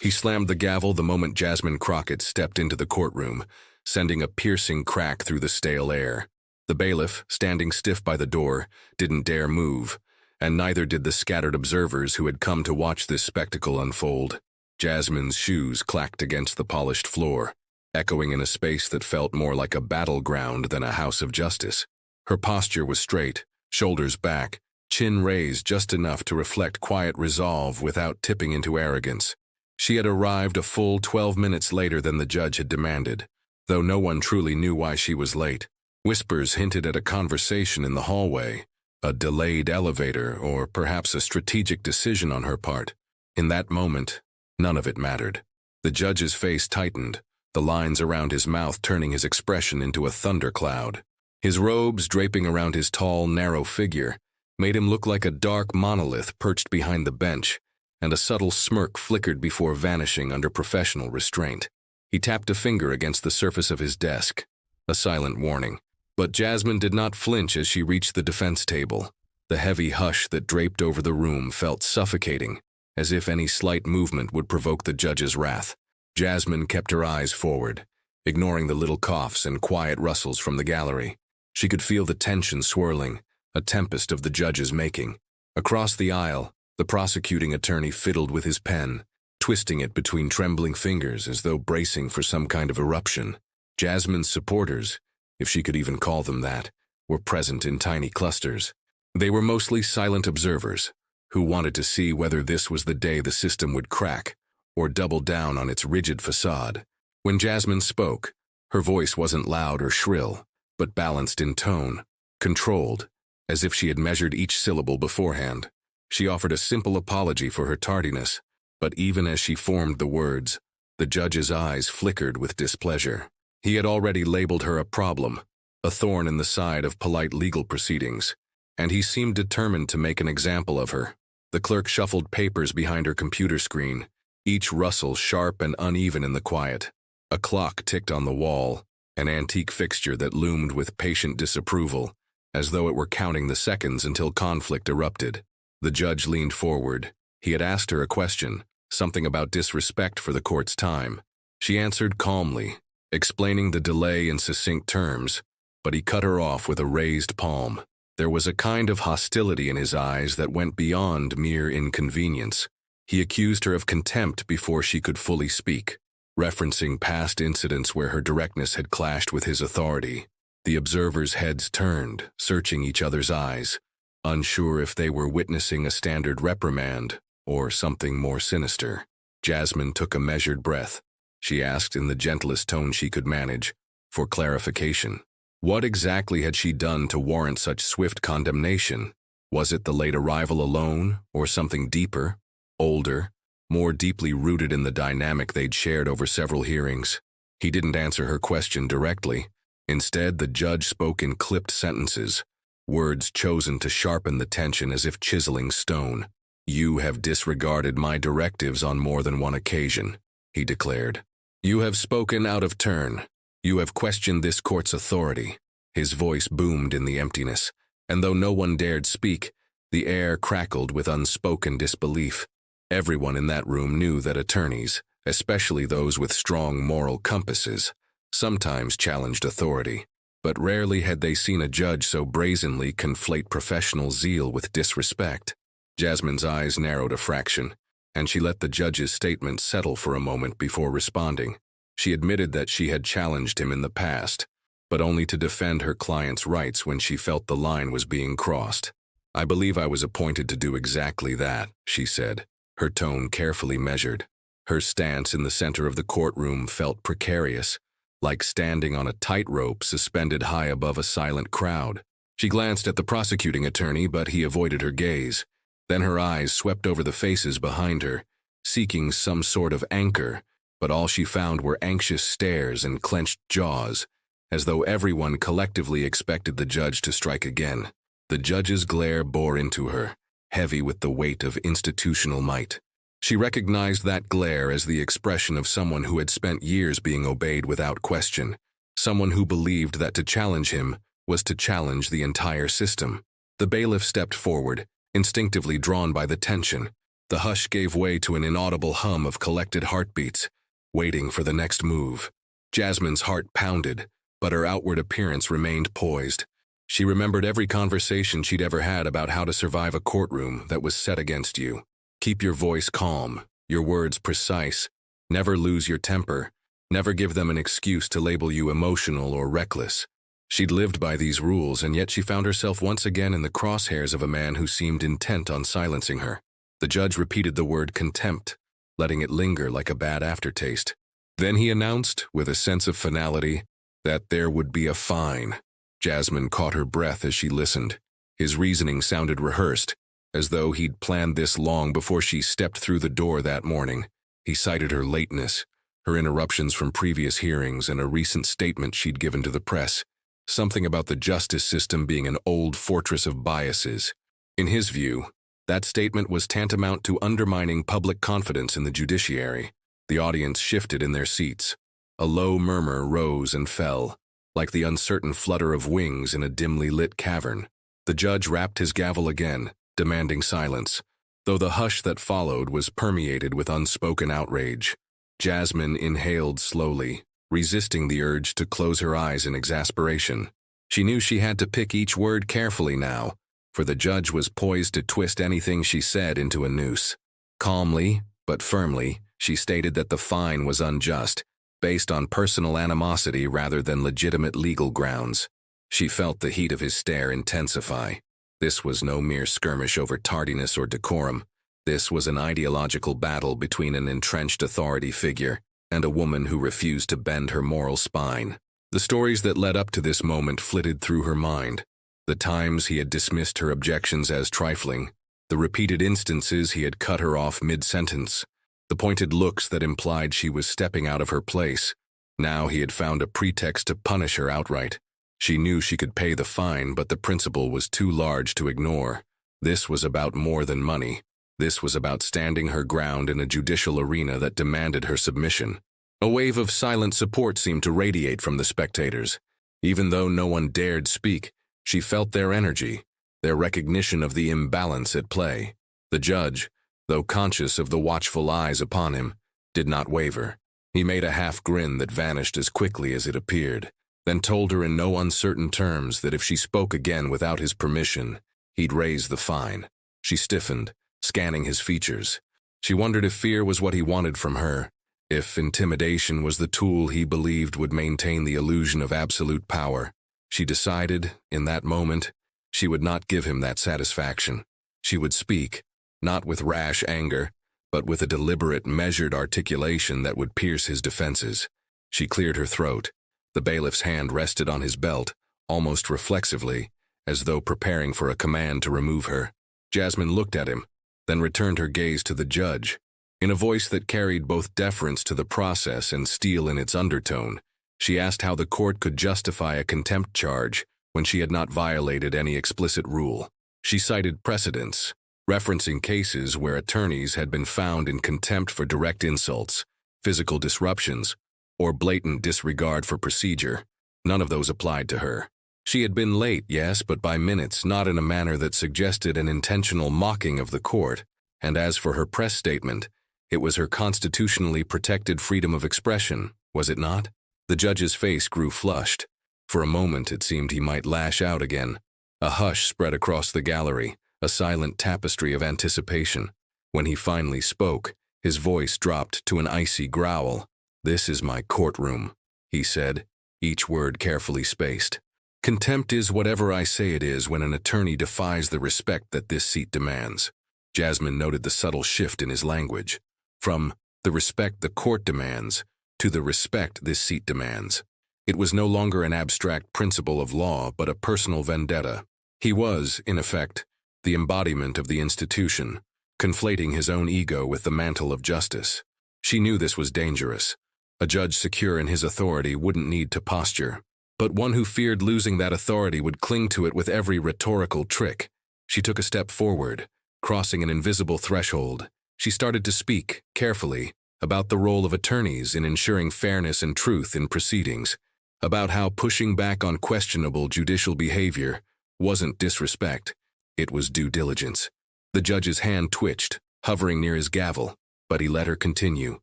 He slammed the gavel the moment Jasmine Crockett stepped into the courtroom, sending a piercing crack through the stale air. The bailiff, standing stiff by the door, didn't dare move, and neither did the scattered observers who had come to watch this spectacle unfold. Jasmine's shoes clacked against the polished floor, echoing in a space that felt more like a battleground than a house of justice. Her posture was straight, shoulders back, chin raised just enough to reflect quiet resolve without tipping into arrogance. She had arrived a full 12 minutes later than the judge had demanded, though no one truly knew why she was late. Whispers hinted at a conversation in the hallway, a delayed elevator, or perhaps a strategic decision on her part. In that moment, none of it mattered. The judge's face tightened, the lines around his mouth turning his expression into a thundercloud. His robes, draping around his tall, narrow figure, made him look like a dark monolith perched behind the bench, and a subtle smirk flickered before vanishing under professional restraint. He tapped a finger against the surface of his desk, a silent warning. But Jasmine did not flinch as she reached the defense table. The heavy hush that draped over the room felt suffocating, as if any slight movement would provoke the judge's wrath. Jasmine kept her eyes forward, ignoring the little coughs and quiet rustles from the gallery. She could feel the tension swirling, a tempest of the judge's making. Across the aisle, the prosecuting attorney fiddled with his pen, twisting it between trembling fingers as though bracing for some kind of eruption. Jasmine's supporters, if she could even call them that, were present in tiny clusters. They were mostly silent observers, who wanted to see whether this was the day the system would crack, or double down on its rigid facade. When Jasmine spoke, her voice wasn't loud or shrill, but balanced in tone, controlled, as if she had measured each syllable beforehand. She offered a simple apology for her tardiness, but even as she formed the words, the judge's eyes flickered with displeasure. He had already labeled her a problem, a thorn in the side of polite legal proceedings, and he seemed determined to make an example of her. The clerk shuffled papers behind her computer screen, each rustle sharp and uneven in the quiet. A clock ticked on the wall, an antique fixture that loomed with patient disapproval, as though it were counting the seconds until conflict erupted. The judge leaned forward. He had asked her a question, something about disrespect for the court's time. She answered calmly, explaining the delay in succinct terms, but he cut her off with a raised palm. There was a kind of hostility in his eyes that went beyond mere inconvenience. He accused her of contempt before she could fully speak, referencing past incidents where her directness had clashed with his authority. The observers' heads turned, searching each other's eyes, unsure if they were witnessing a standard reprimand or something more sinister. Jasmine took a measured breath. She asked in the gentlest tone she could manage, for clarification. What exactly had she done to warrant such swift condemnation? Was it the late arrival alone, or something deeper, older, more deeply rooted in the dynamic they'd shared over several hearings? He didn't answer her question directly. Instead, the judge spoke in clipped sentences, words chosen to sharpen the tension as if chiseling stone. "You have disregarded my directives on more than one occasion," he declared. "You have spoken out of turn. You have questioned this court's authority." His voice boomed in the emptiness, and though no one dared speak, the air crackled with unspoken disbelief. Everyone in that room knew that attorneys, especially those with strong moral compasses, sometimes challenged authority, but rarely had they seen a judge so brazenly conflate professional zeal with disrespect. Jasmine's eyes narrowed a fraction, and she let the judge's statement settle for a moment before responding. She admitted that she had challenged him in the past, but only to defend her client's rights when she felt the line was being crossed. "I believe I was appointed to do exactly that," she said, her tone carefully measured. Her stance in the center of the courtroom felt precarious, like standing on a tightrope suspended high above a silent crowd. She glanced at the prosecuting attorney, but he avoided her gaze. Then her eyes swept over the faces behind her, seeking some sort of anchor, but all she found were anxious stares and clenched jaws, as though everyone collectively expected the judge to strike again. The judge's glare bore into her, heavy with the weight of institutional might. She recognized that glare as the expression of someone who had spent years being obeyed without question, someone who believed that to challenge him was to challenge the entire system. The bailiff stepped forward, instinctively drawn by the tension. The hush gave way to an inaudible hum of collected heartbeats, waiting for the next move. Jasmine's heart pounded, but her outward appearance remained poised. She remembered every conversation she'd ever had about how to survive a courtroom that was set against you. Keep your voice calm, your words precise, never lose your temper, never give them an excuse to label you emotional or reckless. She'd lived by these rules, and yet she found herself once again in the crosshairs of a man who seemed intent on silencing her. The judge repeated the word contempt, letting it linger like a bad aftertaste. Then he announced, with a sense of finality, that there would be a fine. Jasmine caught her breath as she listened. His reasoning sounded rehearsed, as though he'd planned this long before she stepped through the door that morning. He cited her lateness, her interruptions from previous hearings, and a recent statement she'd given to the press. Something about the justice system being an old fortress of biases. In his view, that statement was tantamount to undermining public confidence in the judiciary. The audience shifted in their seats. A low murmur rose and fell, like the uncertain flutter of wings in a dimly lit cavern. The judge rapped his gavel again, demanding silence, though the hush that followed was permeated with unspoken outrage. Jasmine inhaled slowly, resisting the urge to close her eyes in exasperation. She knew she had to pick each word carefully now, for the judge was poised to twist anything she said into a noose. Calmly, but firmly, she stated that the fine was unjust, based on personal animosity rather than legitimate legal grounds. She felt the heat of his stare intensify. This was no mere skirmish over tardiness or decorum. This was an ideological battle between an entrenched authority figure and a woman who refused to bend her moral spine. The stories that led up to this moment flitted through her mind. The times he had dismissed her objections as trifling, the repeated instances he had cut her off mid-sentence, the pointed looks that implied she was stepping out of her place. Now he had found a pretext to punish her outright. She knew she could pay the fine, but the principle was too large to ignore. This was about more than money. This was about standing her ground in a judicial arena that demanded her submission. A wave of silent support seemed to radiate from the spectators. Even though no one dared speak, she felt their energy, their recognition of the imbalance at play. The judge, though conscious of the watchful eyes upon him, did not waver. He made a half grin that vanished as quickly as it appeared, then told her in no uncertain terms that if she spoke again without his permission, he'd raise the fine. She stiffened, scanning his features. She wondered if fear was what he wanted from her, if intimidation was the tool he believed would maintain the illusion of absolute power. She decided, in that moment, she would not give him that satisfaction. She would speak, not with rash anger, but with a deliberate, measured articulation that would pierce his defenses. She cleared her throat. The bailiff's hand rested on his belt, almost reflexively, as though preparing for a command to remove her. Jasmine looked at him, then returned her gaze to the judge. In a voice that carried both deference to the process and steel in its undertone, she asked how the court could justify a contempt charge when she had not violated any explicit rule. She cited precedents, referencing cases where attorneys had been found in contempt for direct insults, physical disruptions, or blatant disregard for procedure. None of those applied to her. She had been late, yes, but by minutes, not in a manner that suggested an intentional mocking of the court. And as for her press statement, it was her constitutionally protected freedom of expression, was it not? The judge's face grew flushed. For a moment it seemed he might lash out again. A hush spread across the gallery, a silent tapestry of anticipation. When he finally spoke, his voice dropped to an icy growl. "This is my courtroom," he said, each word carefully spaced. "Contempt is whatever I say it is when an attorney defies the respect that this seat demands." Jasmine noted the subtle shift in his language, from the respect the court demands to the respect this seat demands. It was no longer an abstract principle of law, but a personal vendetta. He was, in effect, the embodiment of the institution, conflating his own ego with the mantle of justice. She knew this was dangerous. A judge secure in his authority wouldn't need to posture, but one who feared losing that authority would cling to it with every rhetorical trick. She took a step forward, crossing an invisible threshold. She started to speak, carefully, about the role of attorneys in ensuring fairness and truth in proceedings, about how pushing back on questionable judicial behavior wasn't disrespect, it was due diligence. The judge's hand twitched, hovering near his gavel, but he let her continue,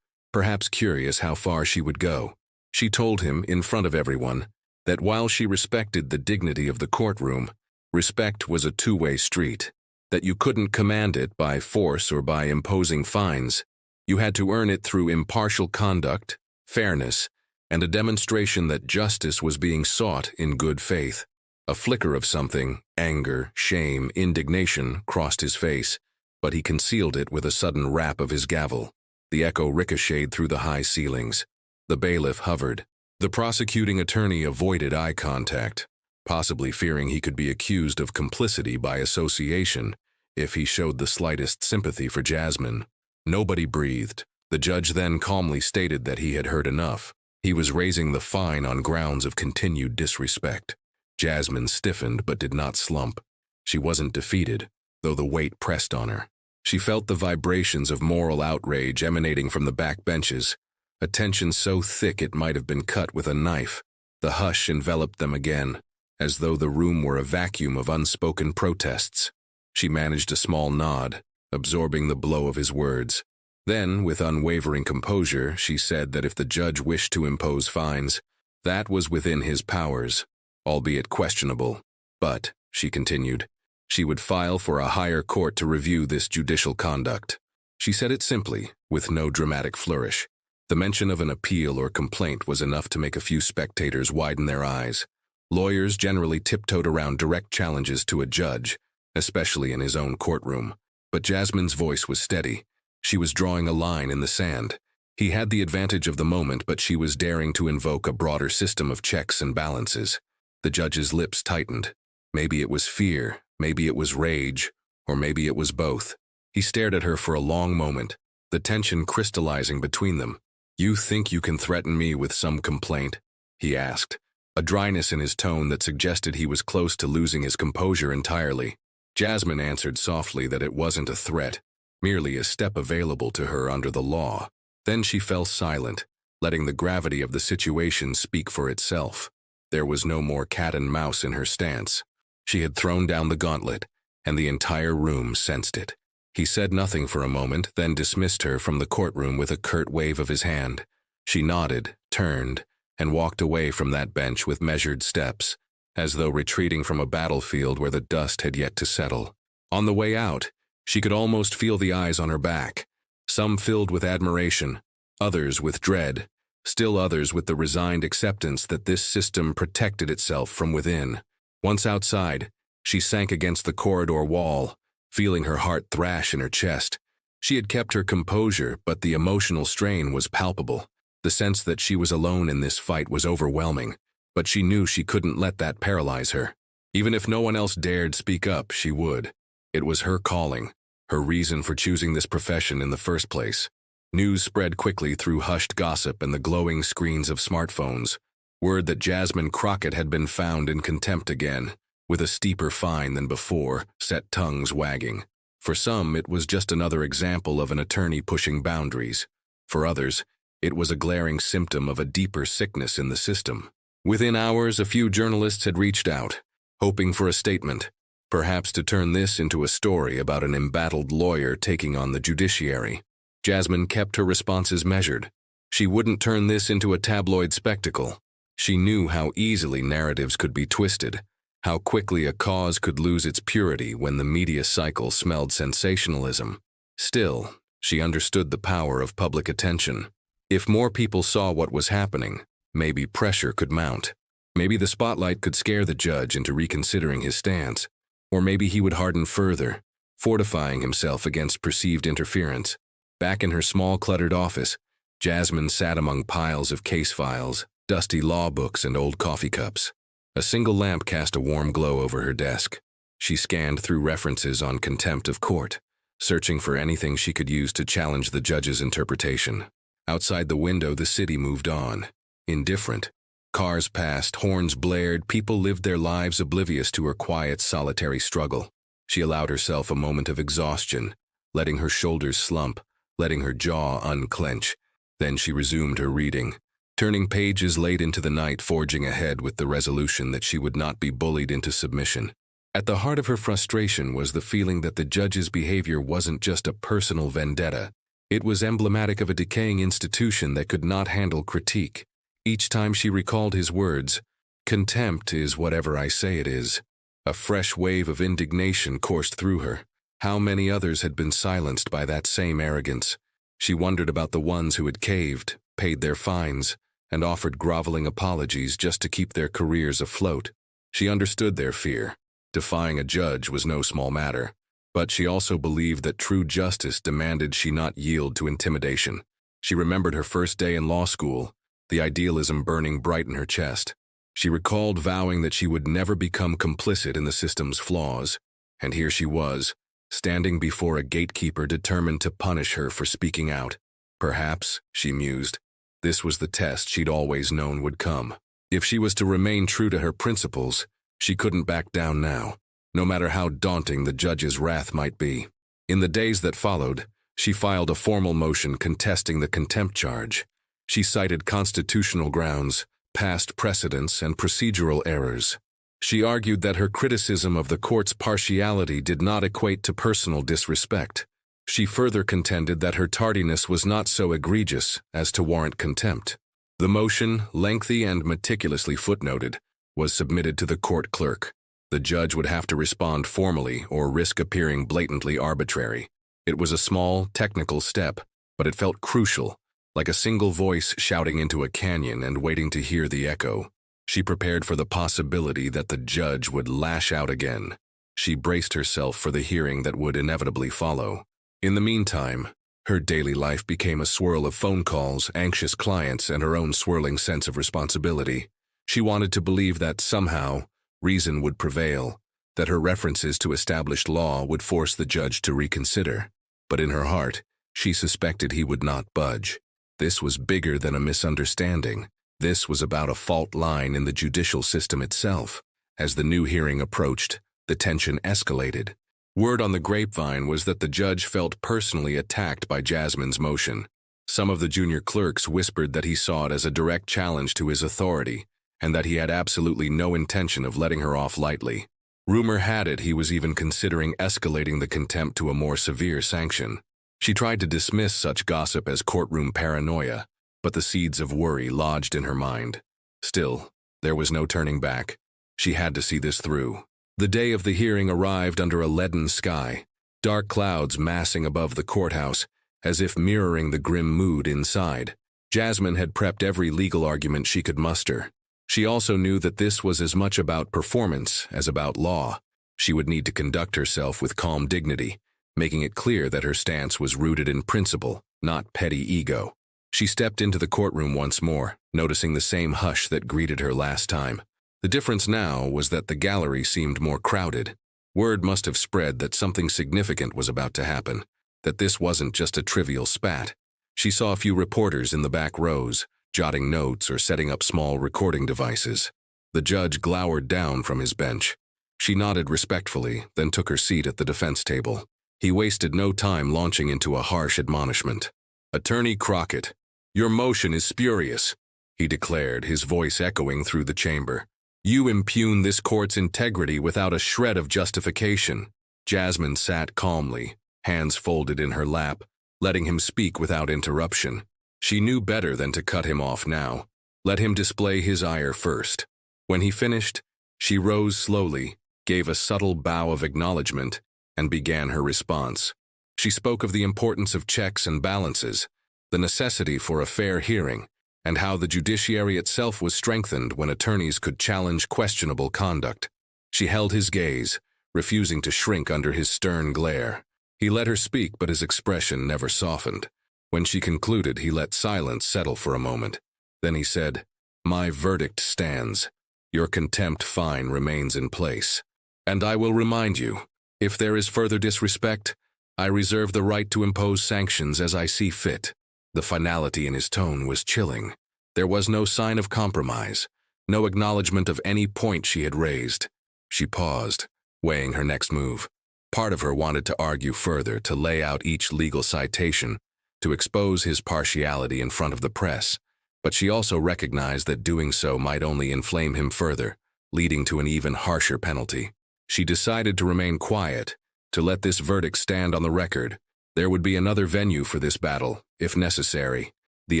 perhaps curious how far she would go. She told him, in front of everyone, that while she respected the dignity of the courtroom, respect was a two-way street, that you couldn't command it by force or by imposing fines. You had to earn it through impartial conduct, fairness, and a demonstration that justice was being sought in good faith. A flicker of something, anger, shame, indignation, crossed his face, but he concealed it with a sudden rap of his gavel. The echo ricocheted through the high ceilings. The bailiff hovered. The prosecuting attorney avoided eye contact, possibly fearing he could be accused of complicity by association if he showed the slightest sympathy for Jasmine. Nobody breathed. The judge then calmly stated that he had heard enough. He was raising the fine on grounds of continued disrespect. Jasmine stiffened but did not slump. She wasn't defeated, though the weight pressed on her. She felt the vibrations of moral outrage emanating from the back benches, a tension so thick it might have been cut with a knife. The hush enveloped them again, as though the room were a vacuum of unspoken protests. She managed a small nod, absorbing the blow of his words. Then, with unwavering composure, she said that if the judge wished to impose fines, that was within his powers, albeit questionable. But, she continued, she would file for a higher court to review this judicial conduct. She said it simply, with no dramatic flourish. The mention of an appeal or complaint was enough to make a few spectators widen their eyes. Lawyers generally tiptoed around direct challenges to a judge, especially in his own courtroom. But Jasmine's voice was steady. She was drawing a line in the sand. He had the advantage of the moment, but she was daring to invoke a broader system of checks and balances. The judge's lips tightened. Maybe it was fear, maybe it was rage, or maybe it was both. He stared at her for a long moment, the tension crystallizing between them. "You think you can threaten me with some complaint?" he asked, a dryness in his tone that suggested he was close to losing his composure entirely. Jasmine answered softly that it wasn't a threat, merely a step available to her under the law. Then she fell silent, letting the gravity of the situation speak for itself. There was no more cat and mouse in her stance. She had thrown down the gauntlet, and the entire room sensed it. He said nothing for a moment, then dismissed her from the courtroom with a curt wave of his hand. She nodded, turned, and walked away from that bench with measured steps, as though retreating from a battlefield where the dust had yet to settle. On the way out, she could almost feel the eyes on her back, some filled with admiration, others with dread, still others with the resigned acceptance that this system protected itself from within. Once outside, she sank against the corridor wall, feeling her heart thrash in her chest. She had kept her composure, but the emotional strain was palpable. The sense that she was alone in this fight was overwhelming, but she knew she couldn't let that paralyze her. Even if no one else dared speak up, she would. It was her calling, her reason for choosing this profession in the first place. News spread quickly through hushed gossip and the glowing screens of smartphones. Word that Jasmine Crockett had been found in contempt again, with a steeper fine than before, set tongues wagging. For some, it was just another example of an attorney pushing boundaries. For others, it was a glaring symptom of a deeper sickness in the system. Within hours, a few journalists had reached out, hoping for a statement, perhaps to turn this into a story about an embattled lawyer taking on the judiciary. Jasmine kept her responses measured. She wouldn't turn this into a tabloid spectacle. She knew how easily narratives could be twisted, how quickly a cause could lose its purity when the media cycle smelled sensationalism. Still, she understood the power of public attention. If more people saw what was happening, maybe pressure could mount. Maybe the spotlight could scare the judge into reconsidering his stance. Or maybe he would harden further, fortifying himself against perceived interference. Back in her small, cluttered office, Jasmine sat among piles of case files, dusty law books, and old coffee cups. A single lamp cast a warm glow over her desk. She scanned through references on contempt of court, searching for anything she could use to challenge the judge's interpretation. Outside the window, the city moved on, indifferent. Cars passed, horns blared, people lived their lives oblivious to her quiet, solitary struggle. She allowed herself a moment of exhaustion, letting her shoulders slump, letting her jaw unclench. Then she resumed her reading, turning pages late into the night, forging ahead with the resolution that she would not be bullied into submission. At the heart of her frustration was the feeling that the judge's behavior wasn't just a personal vendetta. It was emblematic of a decaying institution that could not handle critique. Each time she recalled his words, "Contempt is whatever I say it is," a fresh wave of indignation coursed through her. How many others had been silenced by that same arrogance? She wondered about the ones who had caved, paid their fines, and offered groveling apologies just to keep their careers afloat. She understood their fear. Defying a judge was no small matter. But she also believed that true justice demanded she not yield to intimidation. She remembered her first day in law school, the idealism burning bright in her chest. She recalled vowing that she would never become complicit in the system's flaws. And here she was, standing before a gatekeeper determined to punish her for speaking out. Perhaps, she mused, this was the test she'd always known would come. If she was to remain true to her principles, she couldn't back down now, no matter how daunting the judge's wrath might be. In the days that followed, she filed a formal motion contesting the contempt charge. She cited constitutional grounds, past precedents, and procedural errors. She argued that her criticism of the court's partiality did not equate to personal disrespect. She further contended that her tardiness was not so egregious as to warrant contempt. The motion, lengthy and meticulously footnoted, was submitted to the court clerk. The judge would have to respond formally or risk appearing blatantly arbitrary. It was a small, technical step, but it felt crucial, like a single voice shouting into a canyon and waiting to hear the echo. She prepared for the possibility that the judge would lash out again. She braced herself for the hearing that would inevitably follow. In the meantime, her daily life became a swirl of phone calls, anxious clients, and her own swirling sense of responsibility. She wanted to believe that somehow, reason would prevail, that her references to established law would force the judge to reconsider. But in her heart, she suspected he would not budge. This was bigger than a misunderstanding. This was about a fault line in the judicial system itself. As the new hearing approached, the tension escalated. Word on the grapevine was that the judge felt personally attacked by Jasmine's motion. Some of the junior clerks whispered that he saw it as a direct challenge to his authority, and that he had absolutely no intention of letting her off lightly. Rumor had it he was even considering escalating the contempt to a more severe sanction. She tried to dismiss such gossip as courtroom paranoia, but the seeds of worry lodged in her mind. Still, there was no turning back. She had to see this through. The day of the hearing arrived under a leaden sky, dark clouds massing above the courthouse, as if mirroring the grim mood inside. Jasmine had prepped every legal argument she could muster. She also knew that this was as much about performance as about law. She would need to conduct herself with calm dignity, making it clear that her stance was rooted in principle, not petty ego. She stepped into the courtroom once more, noticing the same hush that greeted her last time. The difference now was that the gallery seemed more crowded. Word must have spread that something significant was about to happen, that this wasn't just a trivial spat. She saw a few reporters in the back rows, jotting notes or setting up small recording devices. The judge glowered down from his bench. She nodded respectfully, then took her seat at the defense table. He wasted no time launching into a harsh admonishment. "Attorney Crockett, your motion is spurious," he declared, his voice echoing through the chamber. "You impugn this court's integrity without a shred of justification." Jasmine sat calmly, hands folded in her lap, letting him speak without interruption. She knew better than to cut him off now. Let him display his ire first. When he finished, she rose slowly, gave a subtle bow of acknowledgement, and began her response. She spoke of the importance of checks and balances, the necessity for a fair hearing, and how the judiciary itself was strengthened when attorneys could challenge questionable conduct. She held his gaze, refusing to shrink under his stern glare. He let her speak, but his expression never softened. When she concluded, he let silence settle for a moment. Then he said, "My verdict stands. Your contempt fine remains in place. And I will remind you, if there is further disrespect, I reserve the right to impose sanctions as I see fit." The finality in his tone was chilling. There was no sign of compromise, no acknowledgement of any point she had raised. She paused, weighing her next move. Part of her wanted to argue further, to lay out each legal citation, to expose his partiality in front of the press, but she also recognized that doing so might only inflame him further, leading to an even harsher penalty. She decided to remain quiet, to let this verdict stand on the record. There would be another venue for this battle, if necessary, the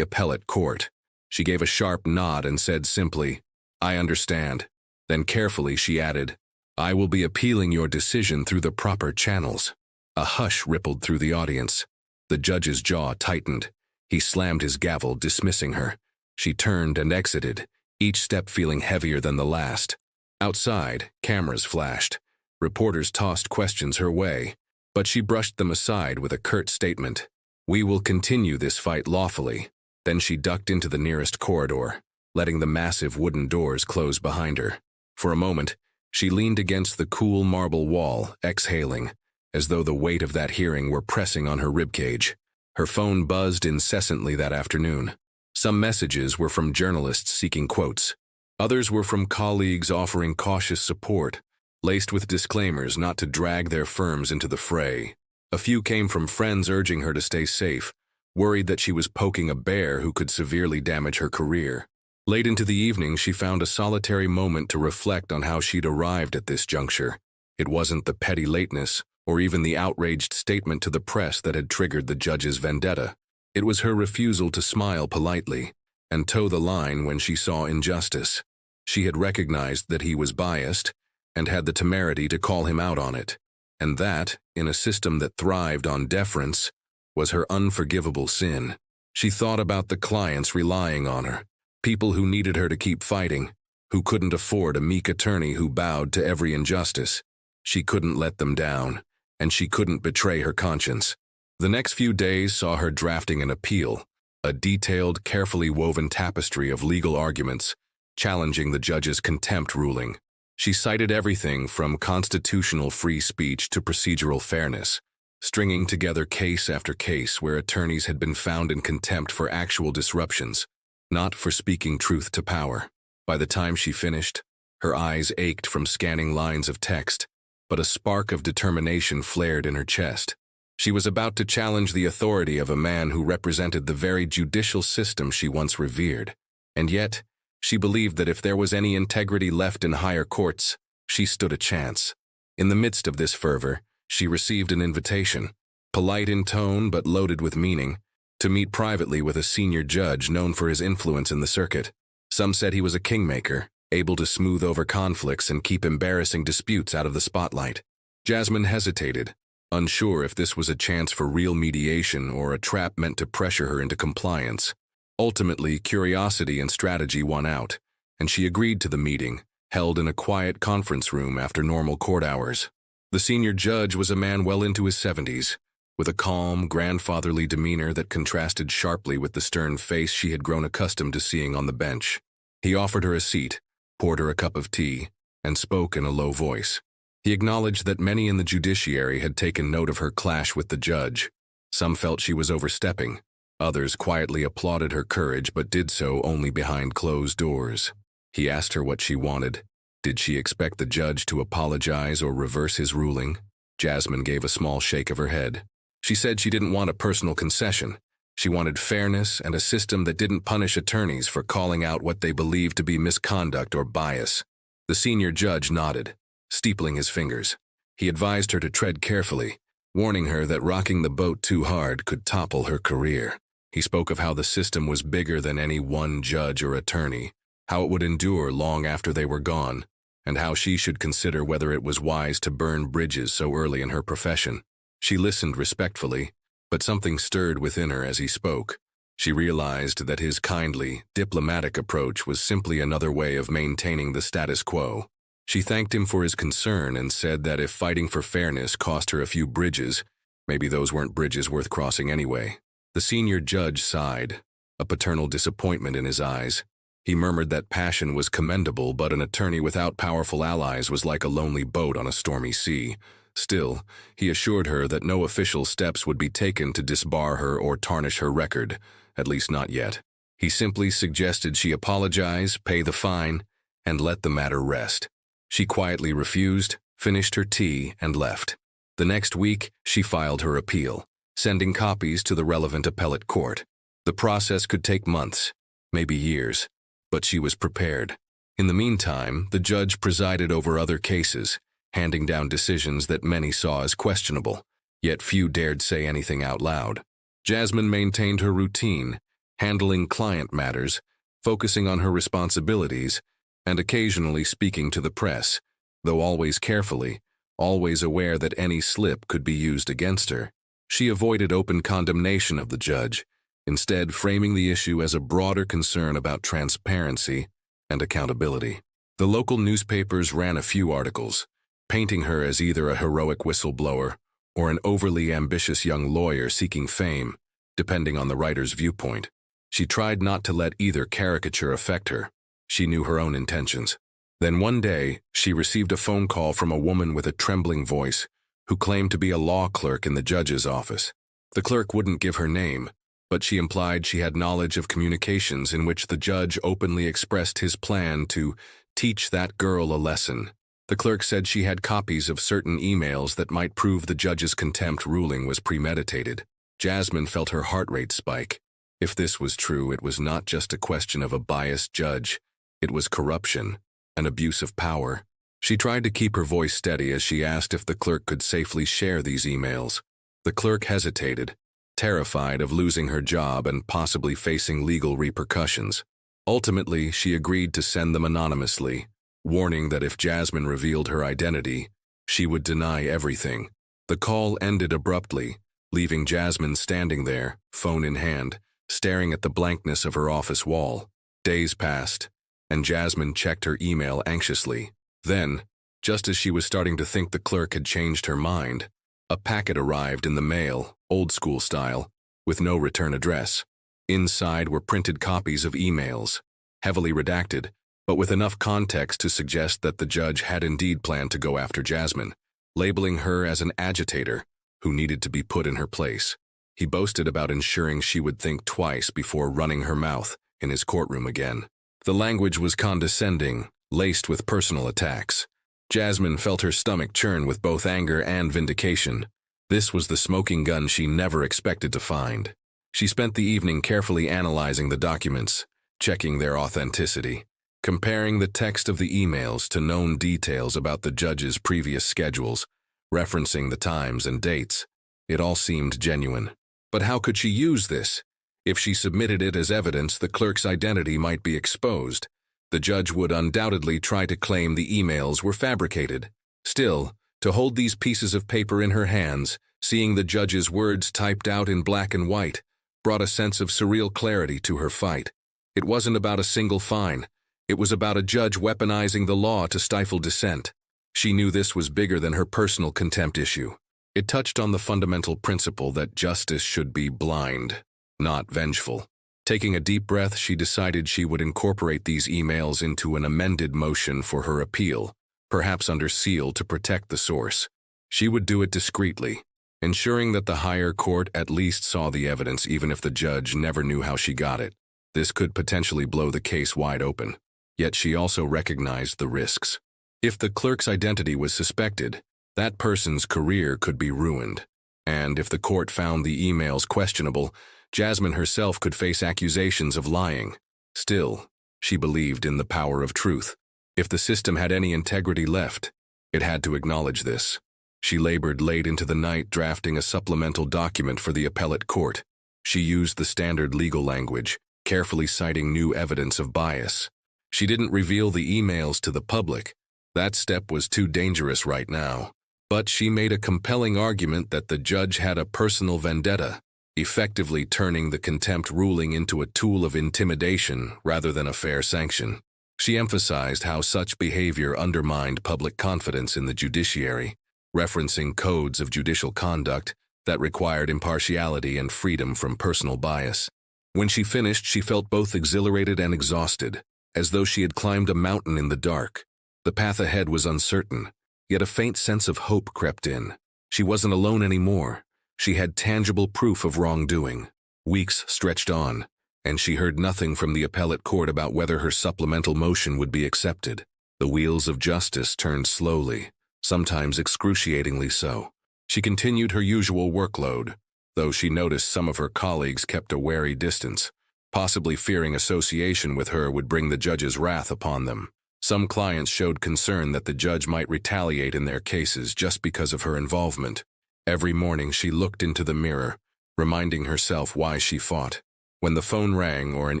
appellate court. She gave a sharp nod and said simply, "I understand." Then carefully she added, "I will be appealing your decision through the proper channels." A hush rippled through the audience. The judge's jaw tightened. He slammed his gavel, dismissing her. She turned and exited, each step feeling heavier than the last. Outside, cameras flashed. Reporters tossed questions her way, but she brushed them aside with a curt statement. "We will continue this fight lawfully." Then she ducked into the nearest corridor, letting the massive wooden doors close behind her. For a moment, she leaned against the cool marble wall, exhaling, as though the weight of that hearing were pressing on her ribcage. Her phone buzzed incessantly that afternoon. Some messages were from journalists seeking quotes. Others were from colleagues offering cautious support, laced with disclaimers not to drag their firms into the fray. A few came from friends urging her to stay safe, worried that she was poking a bear who could severely damage her career. Late into the evening, she found a solitary moment to reflect on how she'd arrived at this juncture. It wasn't the petty lateness, or even the outraged statement to the press that had triggered the judge's vendetta. It was her refusal to smile politely and toe the line when she saw injustice. She had recognized that he was biased and had the temerity to call him out on it. And that, in a system that thrived on deference, was her unforgivable sin. She thought about the clients relying on her, people who needed her to keep fighting, who couldn't afford a meek attorney who bowed to every injustice. She couldn't let them down, and she couldn't betray her conscience. The next few days saw her drafting an appeal, a detailed, carefully woven tapestry of legal arguments, challenging the judge's contempt ruling. She cited everything from constitutional free speech to procedural fairness, stringing together case after case where attorneys had been found in contempt for actual disruptions, not for speaking truth to power. By the time she finished, her eyes ached from scanning lines of text, but a spark of determination flared in her chest. She was about to challenge the authority of a man who represented the very judicial system she once revered. And yet, she believed that if there was any integrity left in higher courts, she stood a chance. In the midst of this fervor, she received an invitation, polite in tone but loaded with meaning, to meet privately with a senior judge known for his influence in the circuit. Some said he was a kingmaker, able to smooth over conflicts and keep embarrassing disputes out of the spotlight. Jasmine hesitated, unsure if this was a chance for real mediation or a trap meant to pressure her into compliance. Ultimately, curiosity and strategy won out, and she agreed to the meeting, held in a quiet conference room after normal court hours. The senior judge was a man well into his 70s, with a calm, grandfatherly demeanor that contrasted sharply with the stern face she had grown accustomed to seeing on the bench. He offered her a seat, poured her a cup of tea, and spoke in a low voice. He acknowledged that many in the judiciary had taken note of her clash with the judge. Some felt she was overstepping. Others quietly applauded her courage but did so only behind closed doors. He asked her what she wanted. Did she expect the judge to apologize or reverse his ruling? Jasmine gave a small shake of her head. She said she didn't want a personal concession. She wanted fairness and a system that didn't punish attorneys for calling out what they believed to be misconduct or bias. The senior judge nodded, steepling his fingers. He advised her to tread carefully, warning her that rocking the boat too hard could topple her career. He spoke of how the system was bigger than any one judge or attorney, how it would endure long after they were gone, and how she should consider whether it was wise to burn bridges so early in her profession. She listened respectfully, but something stirred within her as he spoke. She realized that his kindly, diplomatic approach was simply another way of maintaining the status quo. She thanked him for his concern and said that if fighting for fairness cost her a few bridges, maybe those weren't bridges worth crossing anyway. The senior judge sighed, a paternal disappointment in his eyes. He murmured that passion was commendable, but an attorney without powerful allies was like a lonely boat on a stormy sea. Still, he assured her that no official steps would be taken to disbar her or tarnish her record, at least not yet. He simply suggested she apologize, pay the fine, and let the matter rest. She quietly refused, finished her tea, and left. The next week, she filed her appeal, sending copies to the relevant appellate court. The process could take months, maybe years, but she was prepared. In the meantime, the judge presided over other cases, handing down decisions that many saw as questionable, yet few dared say anything out loud. Jasmine maintained her routine, handling client matters, focusing on her responsibilities, and occasionally speaking to the press, though always carefully, always aware that any slip could be used against her. She avoided open condemnation of the judge, instead framing the issue as a broader concern about transparency and accountability. The local newspapers ran a few articles, painting her as either a heroic whistleblower or an overly ambitious young lawyer seeking fame, depending on the writer's viewpoint. She tried not to let either caricature affect her. She knew her own intentions. Then one day, she received a phone call from a woman with a trembling voice who claimed to be a law clerk in the judge's office. The clerk wouldn't give her name, but she implied she had knowledge of communications in which the judge openly expressed his plan to teach that girl a lesson. The clerk said she had copies of certain emails that might prove the judge's contempt ruling was premeditated. Jasmine felt her heart rate spike. If this was true, it was not just a question of a biased judge. It was corruption and abuse of power. She tried to keep her voice steady as she asked if the clerk could safely share these emails. The clerk hesitated, terrified of losing her job and possibly facing legal repercussions. Ultimately, she agreed to send them anonymously, warning that if Jasmine revealed her identity, she would deny everything. The call ended abruptly, leaving Jasmine standing there, phone in hand, staring at the blankness of her office wall. Days passed, and Jasmine checked her email anxiously. Then, just as she was starting to think the clerk had changed her mind, a packet arrived in the mail, old-school style, with no return address. Inside were printed copies of emails, heavily redacted, but with enough context to suggest that the judge had indeed planned to go after Jasmine, labeling her as an agitator who needed to be put in her place. He boasted about ensuring she would think twice before running her mouth in his courtroom again. The language was condescending, laced with personal attacks. Jasmine felt her stomach churn with both anger and vindication. This was the smoking gun she never expected to find. She spent the evening carefully analyzing the documents, checking their authenticity, comparing the text of the emails to known details about the judge's previous schedules, referencing the times and dates. It all seemed genuine. But how could she use this? If she submitted it as evidence, the clerk's identity might be exposed. The judge would undoubtedly try to claim the emails were fabricated. Still, to hold these pieces of paper in her hands, seeing the judge's words typed out in black and white, brought a sense of surreal clarity to her fight. It wasn't about a single fine. It was about a judge weaponizing the law to stifle dissent. She knew this was bigger than her personal contempt issue. It touched on the fundamental principle that justice should be blind, not vengeful. Taking a deep breath, she decided she would incorporate these emails into an amended motion for her appeal, perhaps under seal to protect the source. She would do it discreetly, ensuring that the higher court at least saw the evidence even if the judge never knew how she got it. This could potentially blow the case wide open. Yet she also recognized the risks. If the clerk's identity was suspected, that person's career could be ruined. And if the court found the emails questionable, Jasmine herself could face accusations of lying. Still, she believed in the power of truth. If the system had any integrity left, it had to acknowledge this. She labored late into the night drafting a supplemental document for the appellate court. She used the standard legal language, carefully citing new evidence of bias. She didn't reveal the emails to the public. That step was too dangerous right now. But she made a compelling argument that the judge had a personal vendetta, effectively turning the contempt ruling into a tool of intimidation rather than a fair sanction. She emphasized how such behavior undermined public confidence in the judiciary, referencing codes of judicial conduct that required impartiality and freedom from personal bias. When she finished, she felt both exhilarated and exhausted, as though she had climbed a mountain in the dark. The path ahead was uncertain, yet a faint sense of hope crept in. She wasn't alone anymore. She had tangible proof of wrongdoing. Weeks stretched on, and she heard nothing from the appellate court about whether her supplemental motion would be accepted. The wheels of justice turned slowly, sometimes excruciatingly so. She continued her usual workload, though she noticed some of her colleagues kept a wary distance, possibly fearing association with her would bring the judge's wrath upon them. Some clients showed concern that the judge might retaliate in their cases just because of her involvement. Every morning she looked into the mirror, reminding herself why she fought. When the phone rang or an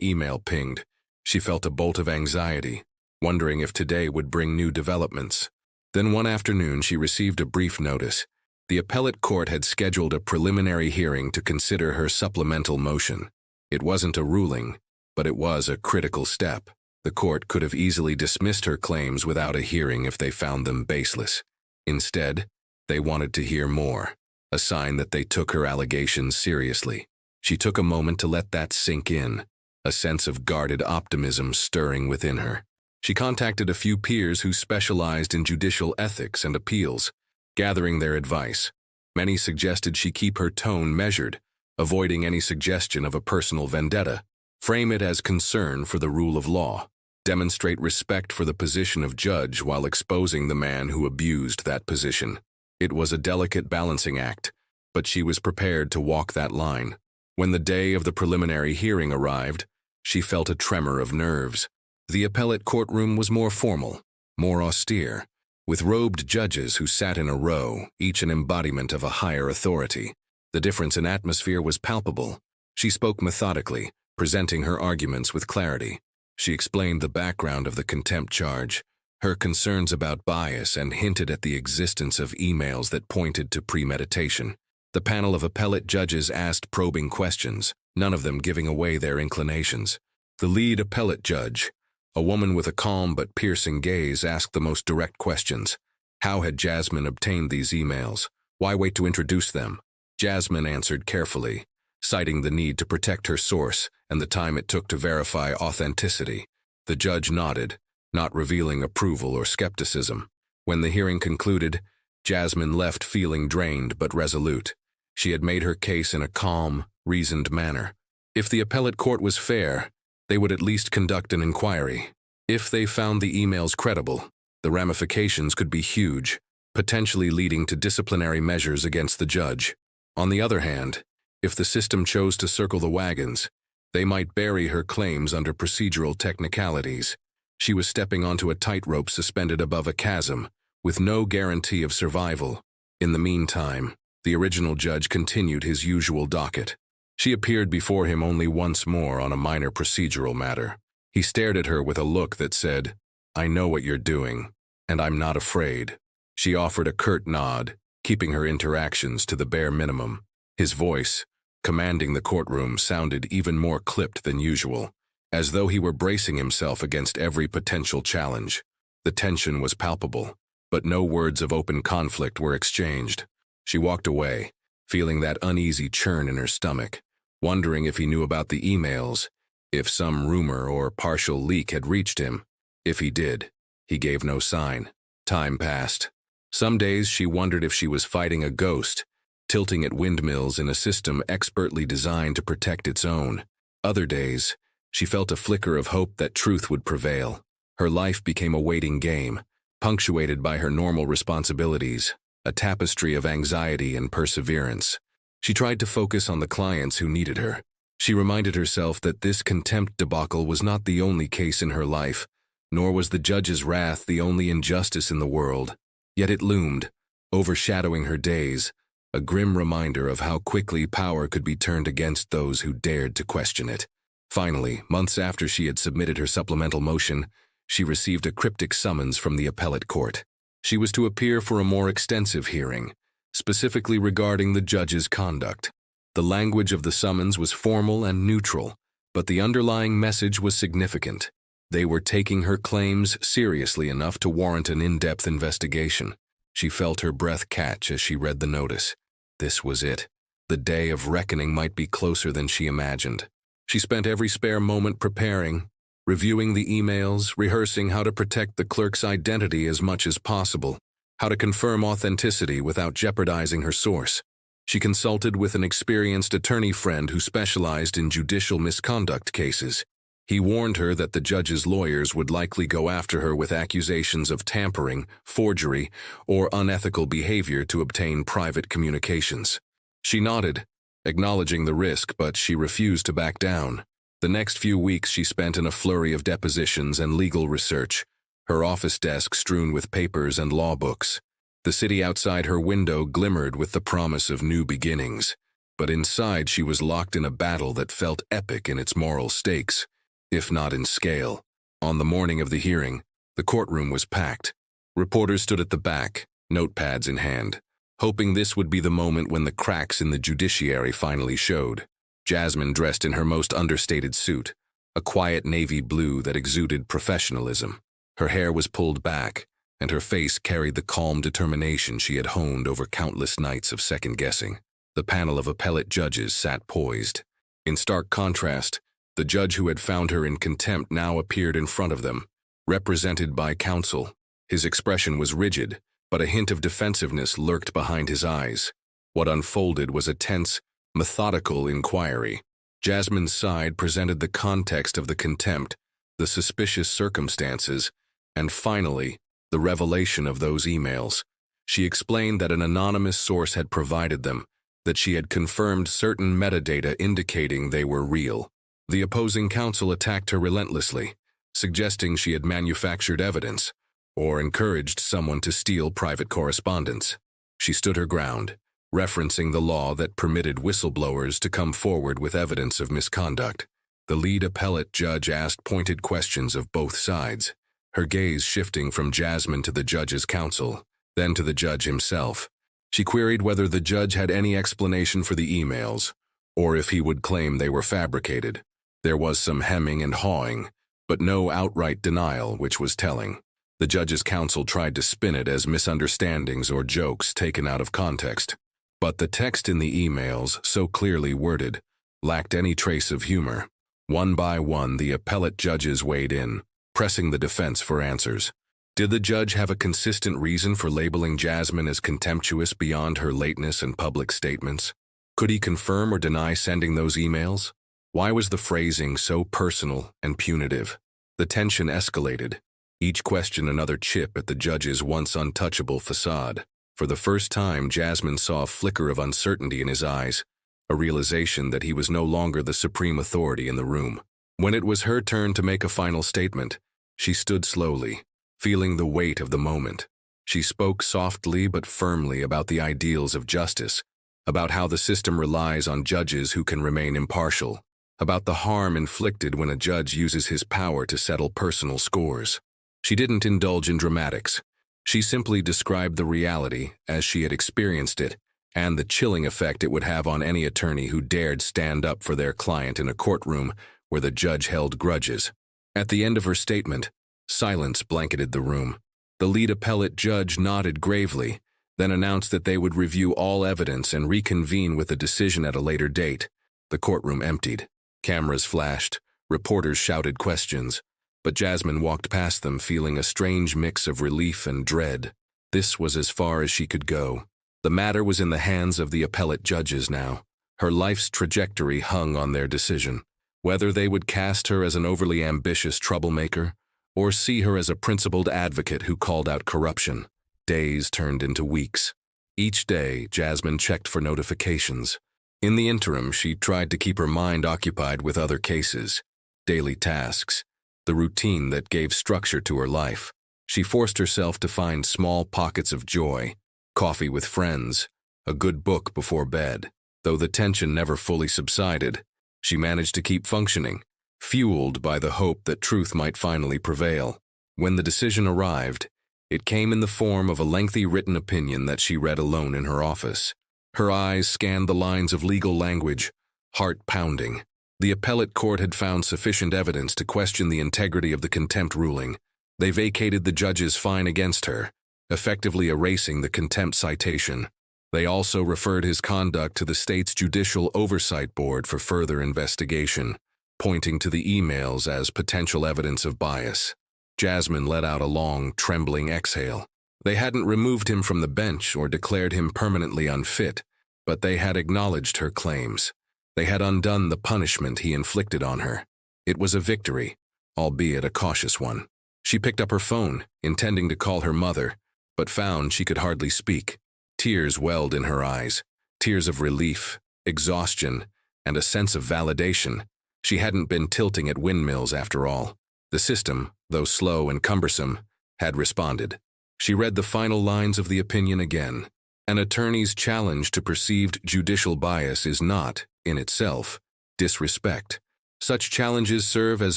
email pinged, she felt a bolt of anxiety, wondering if today would bring new developments. Then one afternoon she received a brief notice. The appellate court had scheduled a preliminary hearing to consider her supplemental motion. It wasn't a ruling, but it was a critical step. The court could have easily dismissed her claims without a hearing if they found them baseless. Instead, they wanted to hear more, a sign that they took her allegations seriously. She took a moment to let that sink in, a sense of guarded optimism stirring within her. She contacted a few peers who specialized in judicial ethics and appeals, gathering their advice. Many suggested she keep her tone measured, avoiding any suggestion of a personal vendetta. Frame it as concern for the rule of law. Demonstrate respect for the position of judge while exposing the man who abused that position. It was a delicate balancing act, but she was prepared to walk that line. When the day of the preliminary hearing arrived, she felt a tremor of nerves. The appellate courtroom was more formal, more austere, with robed judges who sat in a row, each an embodiment of a higher authority. The difference in atmosphere was palpable. She spoke methodically, presenting her arguments with clarity. She explained the background of the contempt charge, her concerns about bias, and hinted at the existence of emails that pointed to premeditation. The panel of appellate judges asked probing questions, none of them giving away their inclinations. The lead appellate judge, a woman with a calm but piercing gaze, asked the most direct questions. How had Jasmine obtained these emails? Why wait to introduce them? Jasmine answered carefully, citing the need to protect her source and the time it took to verify authenticity. The judge nodded, not revealing approval or skepticism. When the hearing concluded, Jasmine left feeling drained but resolute. She had made her case in a calm, reasoned manner. If the appellate court was fair, they would at least conduct an inquiry. If they found the emails credible, the ramifications could be huge, potentially leading to disciplinary measures against the judge. On the other hand, if the system chose to circle the wagons, they might bury her claims under procedural technicalities. She was stepping onto a tightrope suspended above a chasm, with no guarantee of survival. In the meantime, the original judge continued his usual docket. She appeared before him only once more on a minor procedural matter. He stared at her with a look that said, "I know what you're doing, and I'm not afraid." She offered a curt nod, keeping her interactions to the bare minimum. His voice, commanding the courtroom, sounded even more clipped than usual, as though he were bracing himself against every potential challenge. The tension was palpable, but no words of open conflict were exchanged. She walked away, feeling that uneasy churn in her stomach, wondering if he knew about the emails, if some rumor or partial leak had reached him. If he did, he gave no sign. Time passed. Some days she wondered if she was fighting a ghost, tilting at windmills in a system expertly designed to protect its own. Other days, she felt a flicker of hope that truth would prevail. Her life became a waiting game, punctuated by her normal responsibilities, a tapestry of anxiety and perseverance. She tried to focus on the clients who needed her. She reminded herself that this contempt debacle was not the only case in her life, nor was the judge's wrath the only injustice in the world. Yet it loomed, overshadowing her days, a grim reminder of how quickly power could be turned against those who dared to question it. Finally, months after she had submitted her supplemental motion, she received a cryptic summons from the appellate court. She was to appear for a more extensive hearing, specifically regarding the judge's conduct. The language of the summons was formal and neutral, but the underlying message was significant. They were taking her claims seriously enough to warrant an in-depth investigation. She felt her breath catch as she read the notice. This was it. The day of reckoning might be closer than she imagined. She spent every spare moment preparing, reviewing the emails, rehearsing how to protect the clerk's identity as much as possible, how to confirm authenticity without jeopardizing her source. She consulted with an experienced attorney friend who specialized in judicial misconduct cases. He warned her that the judge's lawyers would likely go after her with accusations of tampering, forgery, or unethical behavior to obtain private communications. She nodded, acknowledging the risk, but she refused to back down. The next few weeks she spent in a flurry of depositions and legal research, her office desk strewn with papers and law books. The city outside her window glimmered with the promise of new beginnings, but inside she was locked in a battle that felt epic in its moral stakes, if not in scale. On the morning of the hearing, the courtroom was packed. Reporters stood at the back, notepads in hand, hoping this would be the moment when the cracks in the judiciary finally showed. Jasmine dressed in her most understated suit, a quiet navy blue that exuded professionalism. Her hair was pulled back, and her face carried the calm determination she had honed over countless nights of second-guessing. The panel of appellate judges sat poised. In stark contrast, the judge who had found her in contempt now appeared in front of them, represented by counsel. His expression was rigid, but a hint of defensiveness lurked behind his eyes. What unfolded was a tense, methodical inquiry. Jasmine's side presented the context of the contempt, the suspicious circumstances, and finally, the revelation of those emails. She explained that an anonymous source had provided them, that she had confirmed certain metadata indicating they were real. The opposing counsel attacked her relentlessly, suggesting she had manufactured evidence or encouraged someone to steal private correspondence. She stood her ground, referencing the law that permitted whistleblowers to come forward with evidence of misconduct. The lead appellate judge asked pointed questions of both sides, her gaze shifting from Jasmine to the judge's counsel, then to the judge himself. She queried whether the judge had any explanation for the emails, or if he would claim they were fabricated. There was some hemming and hawing, but no outright denial, which was telling. The judge's counsel tried to spin it as misunderstandings or jokes taken out of context. But the text in the emails, so clearly worded, lacked any trace of humor. One by one, the appellate judges weighed in, pressing the defense for answers. Did the judge have a consistent reason for labeling Jasmine as contemptuous beyond her lateness and public statements? Could he confirm or deny sending those emails? Why was the phrasing so personal and punitive? The tension escalated, each question another chip at the judge's once untouchable facade. For the first time, Jasmine saw a flicker of uncertainty in his eyes, a realization that he was no longer the supreme authority in the room. When it was her turn to make a final statement, she stood slowly, feeling the weight of the moment. She spoke softly but firmly about the ideals of justice, about how the system relies on judges who can remain impartial, about the harm inflicted when a judge uses his power to settle personal scores. She didn't indulge in dramatics. She simply described the reality as she had experienced it, and the chilling effect it would have on any attorney who dared stand up for their client in a courtroom where the judge held grudges. At the end of her statement, silence blanketed the room. The lead appellate judge nodded gravely, then announced that they would review all evidence and reconvene with a decision at a later date. The courtroom emptied. Cameras flashed, reporters shouted questions, but Jasmine walked past them feeling a strange mix of relief and dread. This was as far as she could go. The matter was in the hands of the appellate judges now. Her life's trajectory hung on their decision. Whether they would cast her as an overly ambitious troublemaker, or see her as a principled advocate who called out corruption. Days turned into weeks. Each day, Jasmine checked for notifications. In the interim, she tried to keep her mind occupied with other cases, daily tasks, the routine that gave structure to her life. She forced herself to find small pockets of joy, coffee with friends, a good book before bed. Though the tension never fully subsided, she managed to keep functioning, fueled by the hope that truth might finally prevail. When the decision arrived, it came in the form of a lengthy written opinion that she read alone in her office. Her eyes scanned the lines of legal language, heart pounding. The appellate court had found sufficient evidence to question the integrity of the contempt ruling. They vacated the judge's fine against her, effectively erasing the contempt citation. They also referred his conduct to the state's Judicial Oversight Board for further investigation, pointing to the emails as potential evidence of bias. Jasmine let out a long, trembling exhale. They hadn't removed him from the bench or declared him permanently unfit, but they had acknowledged her claims. They had undone the punishment he inflicted on her. It was a victory, albeit a cautious one. She picked up her phone, intending to call her mother, but found she could hardly speak. Tears welled in her eyes, tears of relief, exhaustion, and a sense of validation. She hadn't been tilting at windmills after all. The system, though slow and cumbersome, had responded. She read the final lines of the opinion again. An attorney's challenge to perceived judicial bias is not, in itself, disrespect. Such challenges serve as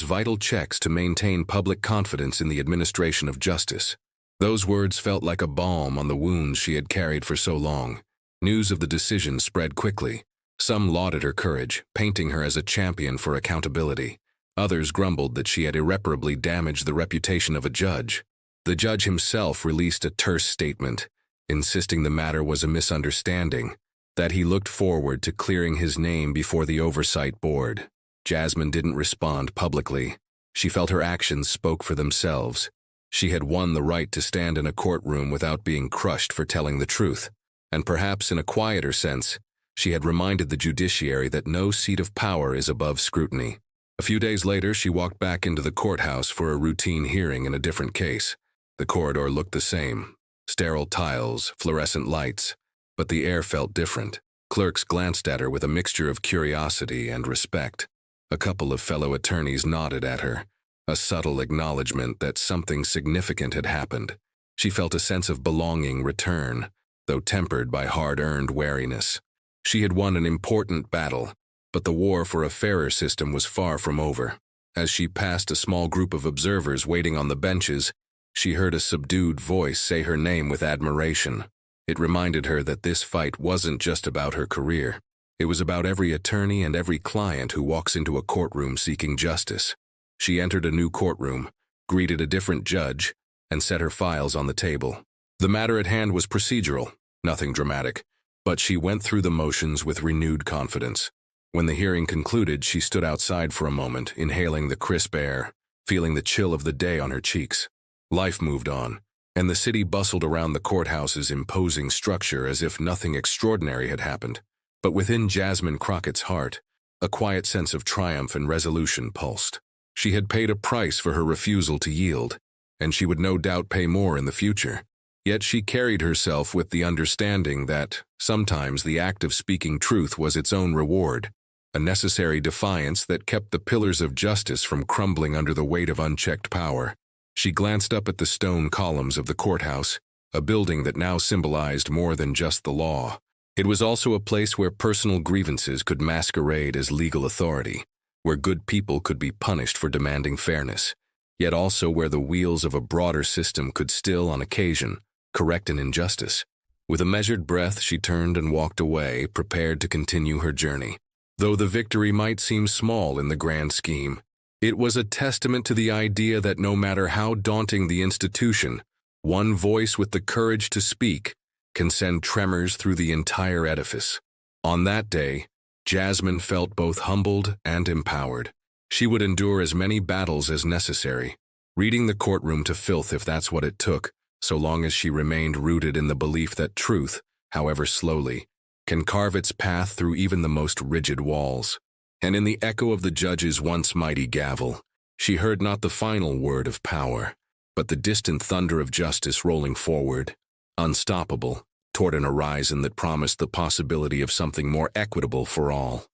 vital checks to maintain public confidence in the administration of justice. Those words felt like a balm on the wounds she had carried for so long. News of the decision spread quickly. Some lauded her courage, painting her as a champion for accountability. Others grumbled that she had irreparably damaged the reputation of a judge. The judge himself released a terse statement, insisting the matter was a misunderstanding, that he looked forward to clearing his name before the oversight board. Jasmine didn't respond publicly. She felt her actions spoke for themselves. She had won the right to stand in a courtroom without being crushed for telling the truth. And perhaps in a quieter sense, she had reminded the judiciary that no seat of power is above scrutiny. A few days later, she walked back into the courthouse for a routine hearing in a different case. The corridor looked the same. Sterile tiles, fluorescent lights. But the air felt different. Clerks glanced at her with a mixture of curiosity and respect. A couple of fellow attorneys nodded at her, a subtle acknowledgement that something significant had happened. She felt a sense of belonging return, though tempered by hard-earned wariness. She had won an important battle, but the war for a fairer system was far from over. As she passed a small group of observers waiting on the benches, she heard a subdued voice say her name with admiration. It reminded her that this fight wasn't just about her career. It was about every attorney and every client who walks into a courtroom seeking justice. She entered a new courtroom, greeted a different judge, and set her files on the table. The matter at hand was procedural, nothing dramatic, but she went through the motions with renewed confidence. When the hearing concluded, she stood outside for a moment, inhaling the crisp air, feeling the chill of the day on her cheeks. Life moved on, and the city bustled around the courthouse's imposing structure as if nothing extraordinary had happened. But within Jasmine Crockett's heart, a quiet sense of triumph and resolution pulsed. She had paid a price for her refusal to yield, and she would no doubt pay more in the future. Yet she carried herself with the understanding that sometimes the act of speaking truth was its own reward, a necessary defiance that kept the pillars of justice from crumbling under the weight of unchecked power. She glanced up at the stone columns of the courthouse, a building that now symbolized more than just the law. It was also a place where personal grievances could masquerade as legal authority, where good people could be punished for demanding fairness, yet also where the wheels of a broader system could still, on occasion, correct an injustice. With a measured breath, she turned and walked away, prepared to continue her journey. Though the victory might seem small in the grand scheme, it was a testament to the idea that no matter how daunting the institution, one voice with the courage to speak can send tremors through the entire edifice. On that day, Jasmine felt both humbled and empowered. She would endure as many battles as necessary, reading the courtroom to filth if that's what it took, so long as she remained rooted in the belief that truth, however slowly, can carve its path through even the most rigid walls. And in the echo of the judge's once mighty gavel, she heard not the final word of power, but the distant thunder of justice rolling forward, unstoppable, toward an horizon that promised the possibility of something more equitable for all.